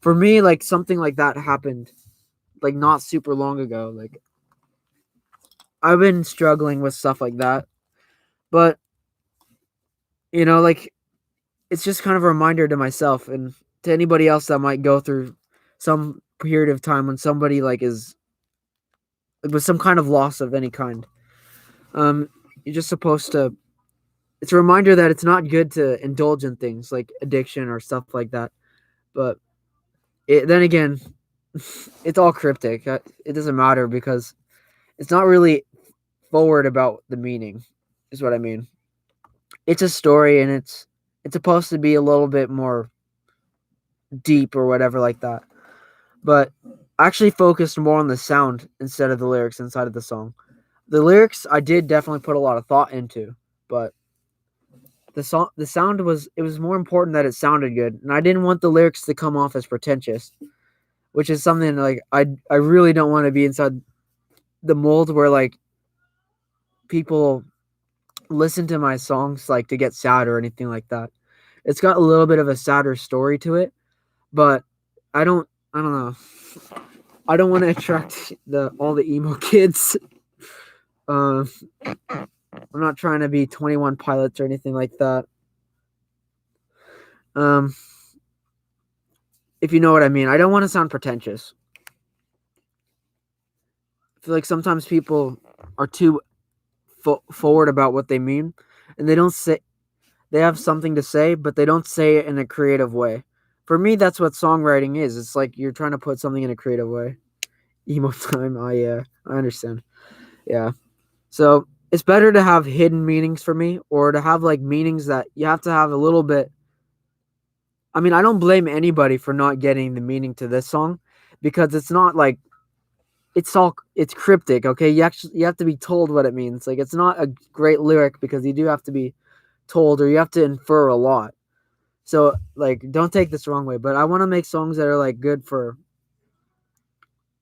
For me, like something like that happened like not super long ago. Like I've been struggling with stuff like that. But like it's just kind of a reminder to myself and to anybody else that might go through some period of time when somebody like is with some kind of loss of any kind. You're just supposed to it's a reminder that it's not good to indulge in things like addiction or stuff like that. But then again, it's all cryptic. It doesn't matter because it's not really forward about the meaning, is what I mean. It's a story, and it's supposed to be a little bit more deep or whatever like that. But I actually focused more on the sound instead of the lyrics inside of the song. The lyrics I did definitely put a lot of thought into, but the sound was more important that it sounded good, and I didn't want the lyrics to come off as pretentious, which is something like I really don't want to be inside the mold where like people listen to my songs like to get sad or anything like that. It's got a little bit of a sadder story to it, but I don't know. I don't want to attract all the emo kids. I'm not trying to be 21 Pilots or anything like that. If you know what I mean. I don't want to sound pretentious. I feel like sometimes people are too forward about what they mean, and they have something to say, but they don't say it in a creative way. For me, that's what songwriting is. It's like you're trying to put something in a creative way. Emo time. I understand. Yeah. So it's better to have hidden meanings for me, or to have like meanings that you have to have a little bit. I mean, I don't blame anybody for not getting the meaning to this song, because it's not like it's cryptic. Okay, you have to be told what it means. Like it's not a great lyric because you do have to be told, or you have to infer a lot. So like, don't take this the wrong way, but I want to make songs that are like good for,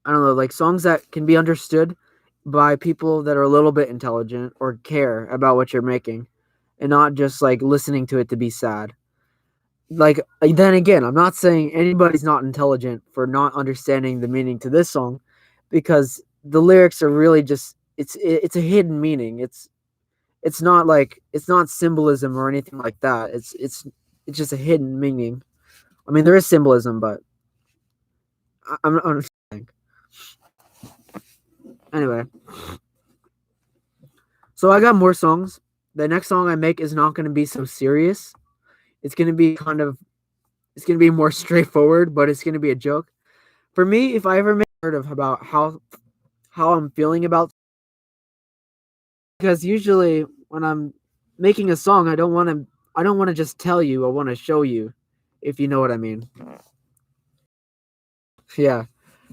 I don't know, like songs that can be understood by people that are a little bit intelligent or care about what you're making, and not just like listening to it to be sad. Like, then again, I'm not saying anybody's not intelligent for not understanding the meaning to this song, because the lyrics are really just it's a hidden meaning. It's not like it's not symbolism or anything like that. It's just a hidden meaning. I mean, there is symbolism, but I'm not saying. Anyway, so I got more songs. The next song I make is not going to be so serious. It's going to be it's going to be more straightforward, but it's going to be a joke. For me, if I ever make heard of about how I'm feeling about, because usually when I'm making a song, I don't want to just tell you. I want to show you, if you know what I mean. Yeah.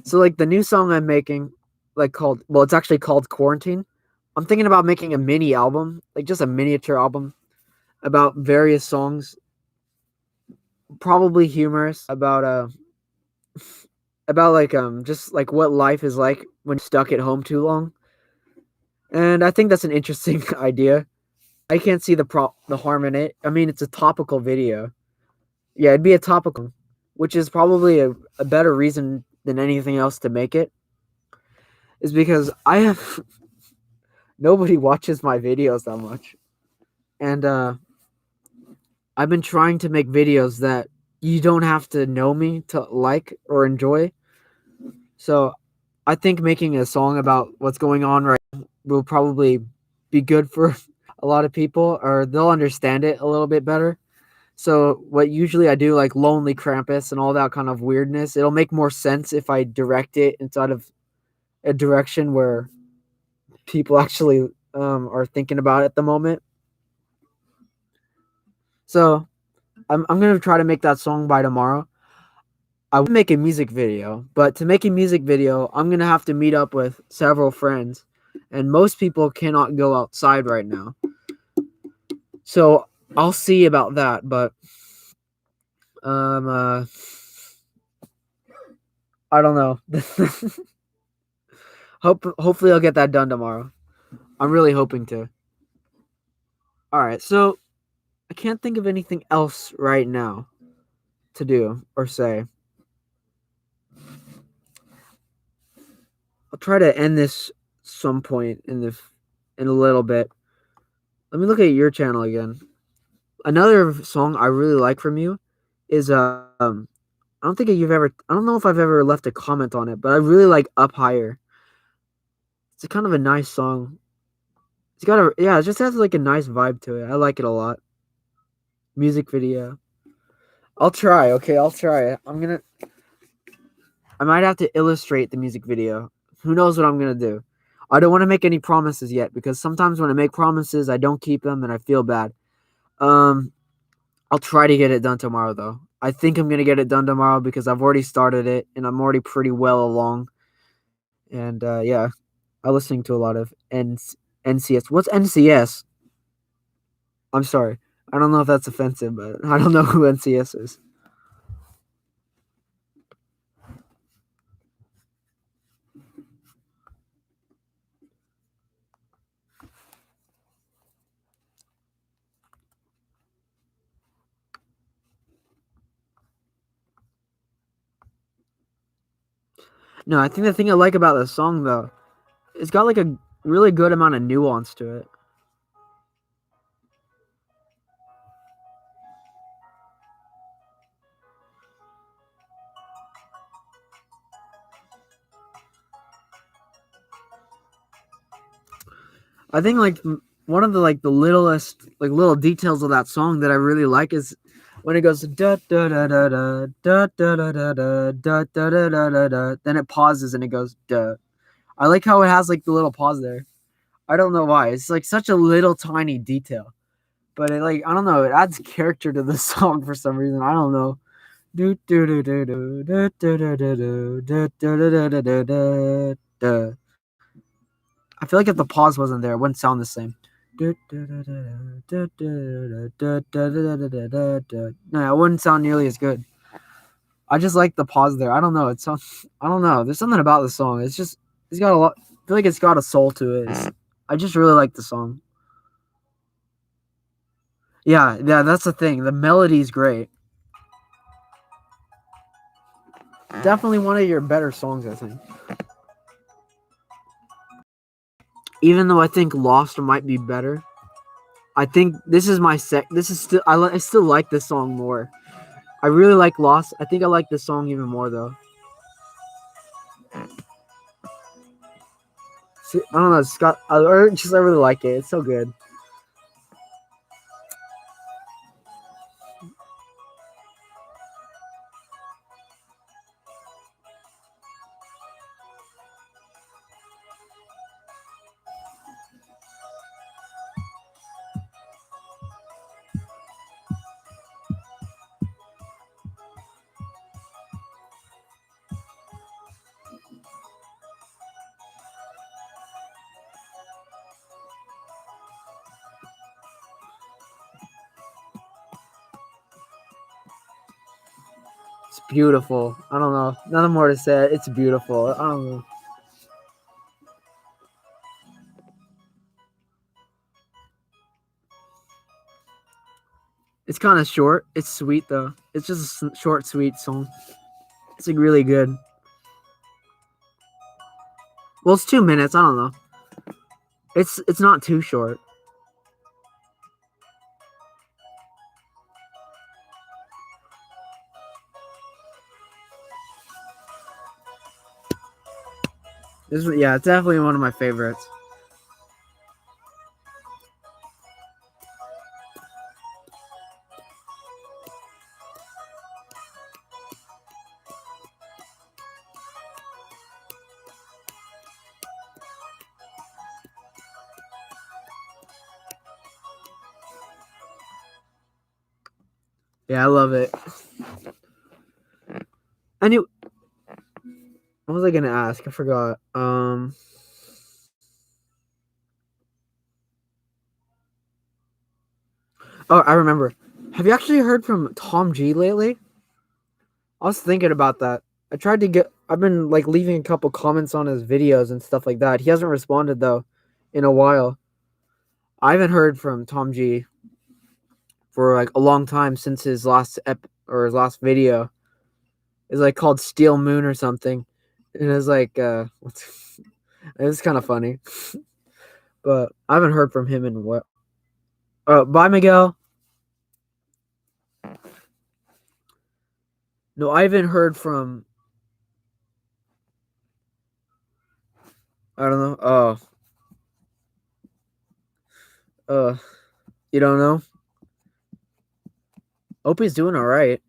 So like the new song I'm making, it's actually called Quarantine. I'm thinking about making a mini album, like just a miniature album about various songs, probably humorous, about like just like what life is like when stuck at home too long. And I think that's an interesting idea. I can't see the harm in it. I mean, it's a topical video. Yeah, it'd be a topical, which is probably a better reason than anything else to make it. Is because I have nobody watches my videos that much. And I've been trying to make videos that you don't have to know me to like or enjoy. So I think making a song about what's going on right now will probably be good for a lot of people, or they'll understand it a little bit better. So what usually I do, like Lonely Krampus and all that kind of weirdness, it'll make more sense if I direct it inside of a direction where people actually are thinking about it at the moment. So I'm gonna try to make that song by tomorrow. I would make a music video, but to make a music video, I'm gonna have to meet up with several friends, and most people cannot go outside right now. So I'll see about that, but I don't know. Hopefully I'll get that done tomorrow. I'm really hoping to. All right, so I can't think of anything else right now to do or say. I'll try to end this some point in a little bit. Let me look at your channel again. Another song I really like from you is I don't think you've ever I don't know if I've ever left a comment on it, but I really like Up Higher. It's a kind of a nice song. It's got it just has like a nice vibe to it. I like it a lot. Music video. I'll try, okay? I'll try. I might have to illustrate the music video. Who knows what I'm gonna do? I don't want to make any promises yet because sometimes when I make promises, I don't keep them and I feel bad. I'll try to get it done tomorrow though. I think I'm gonna get it done tomorrow because I've already started it and I'm already pretty well along. And yeah, I'm listening to a lot of NCS. What's NCS? I'm sorry. I don't know if that's offensive, but I don't know who NCS is. No, I think the thing I like about this song though, it's got like a really good amount of nuance to it. I think like one of the like the littlest like little details of that song that I really like is when it goes da da da da da da da da da da da da da da da da, then it pauses and it goes duh. I like how it has like the little pause there. I don't know why. It's like such a little tiny detail. But it like I don't know, it adds character to the song for some reason. I don't know. Do do do do do do do do do do do do do do do do. I feel like if the pause wasn't there, it wouldn't sound the same. No, it wouldn't sound nearly as good. I just like the pause there. I don't know. It sounds. I don't know. There's something about the song. It's got a lot. I feel like it's got a soul to it. I just really like the song. Yeah, that's the thing. The melody's great. Definitely one of your better songs, I think. Even though I think Lost might be better, I think this is my This is still I still like this song more. I really like Lost. I think I like this song even more though. See, I don't know, Scott. I really like it. It's so good. It's beautiful. I don't know. Nothing more to say. It's beautiful. I don't know. It's kind of short. It's sweet though. It's just a short, sweet song. It's like really good. Well, it's 2 minutes. I don't know. It's not too short. Yeah, it's definitely one of my favorites. Yeah, I love it. Any what was I gonna ask? I forgot. Oh, I remember. Have you actually heard from Tom G lately? I was thinking about that. I've been like leaving a couple comments on his videos and stuff like that. He hasn't responded though in a while. I haven't heard from Tom G for like a long time since his last his last video. It's like called Steel Moon or something. And it's like it's kind of funny. But I haven't heard from him in what. Bye Miguel. No, I haven't heard from. I don't know. You don't know? Hope he's doing all right.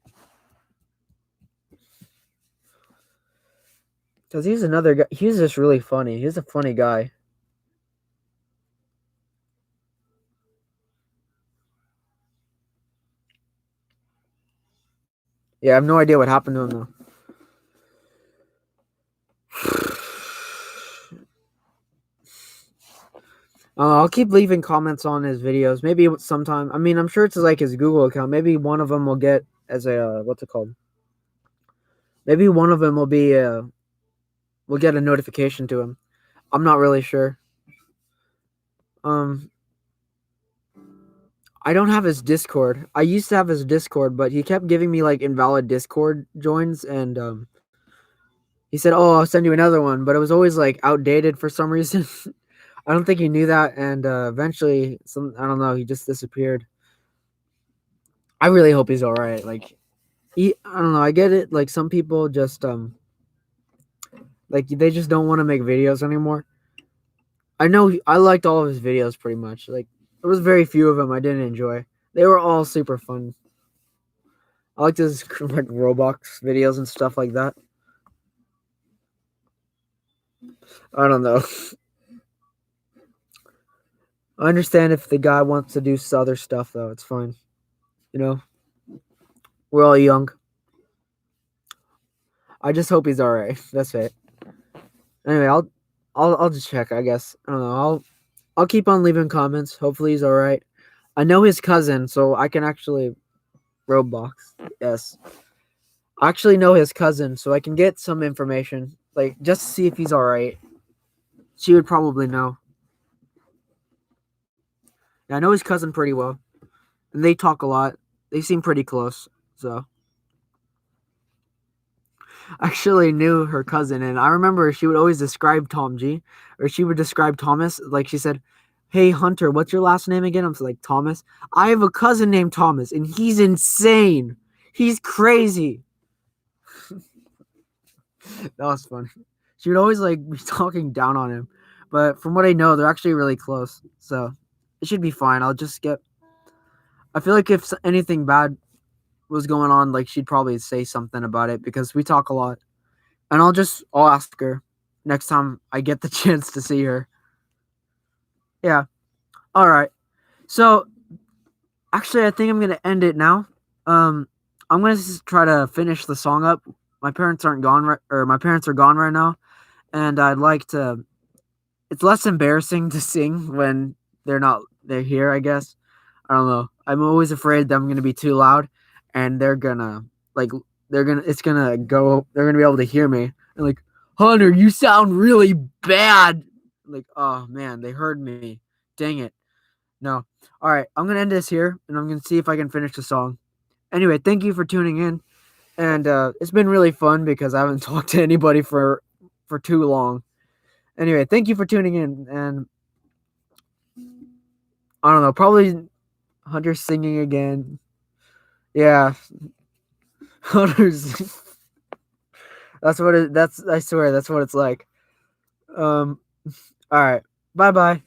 Cause he's another guy. He's just really funny. He's a funny guy. Yeah, I have no idea what happened to him though. I'll keep leaving comments on his videos. Maybe sometime. I mean, I'm sure it's like his Google account. Maybe one of them will get as a what's it called? Maybe one of them will be will get a notification to him. I'm not really sure. I don't have his Discord. I used to have his Discord, but he kept giving me like invalid Discord joins, and he said, "Oh, I'll send you another one," but it was always like outdated for some reason. I don't think he knew that, and eventually, I don't know, he just disappeared. I really hope he's all right. Like, I don't know. I get it. Like some people just like they just don't want to make videos anymore. I know I liked all of his videos pretty much. Like there was very few of them I didn't enjoy. They were all super fun. I liked his like Roblox videos and stuff like that. I don't know. I understand if the guy wants to do other stuff though. It's fine. You know, we're all young. I just hope he's all right. That's it. Anyway, I'll just check. I guess I don't know. I'll keep on leaving comments. Hopefully he's all right. I know his cousin, so I can actually Roblox. Yes, I actually know his cousin, so I can get some information, like just to see if he's all right. She would probably know. Yeah, I know his cousin pretty well, and they talk a lot. They seem pretty close, so. I actually knew her cousin, and I remember she would always describe Tom G, or she would describe Thomas. Like she said, "Hey Hunter, what's your last name again?" I'm like Thomas. I have a cousin named Thomas, and he's insane. He's crazy. That was funny. She would always like be talking down on him, but from what I know, they're actually really close, so it should be fine. I'll just get. I feel like if anything bad was going on, like she'd probably say something about it because we talk a lot. And I'll ask her next time I get the chance to see her. Yeah. All right. So actually I think I'm gonna end it now. I'm gonna try to finish the song up. My parents aren't gone my parents are gone right now. And I'd like to it's less embarrassing to sing when they're here, I guess. I don't know. I'm always afraid that I'm gonna be too loud and they're gonna be able to hear me and like, Hunter, you sound really bad. Like, oh man, they heard me. Dang it. No. All right, I'm gonna end this here and I'm gonna see if I can finish the song. Anyway, thank you for tuning in. And it's been really fun because I haven't talked to anybody for too long. Anyway, thank you for tuning in, and I don't know, probably Hunter singing again. Yeah. Hunter's I swear that's what it's like. All right. Bye-bye.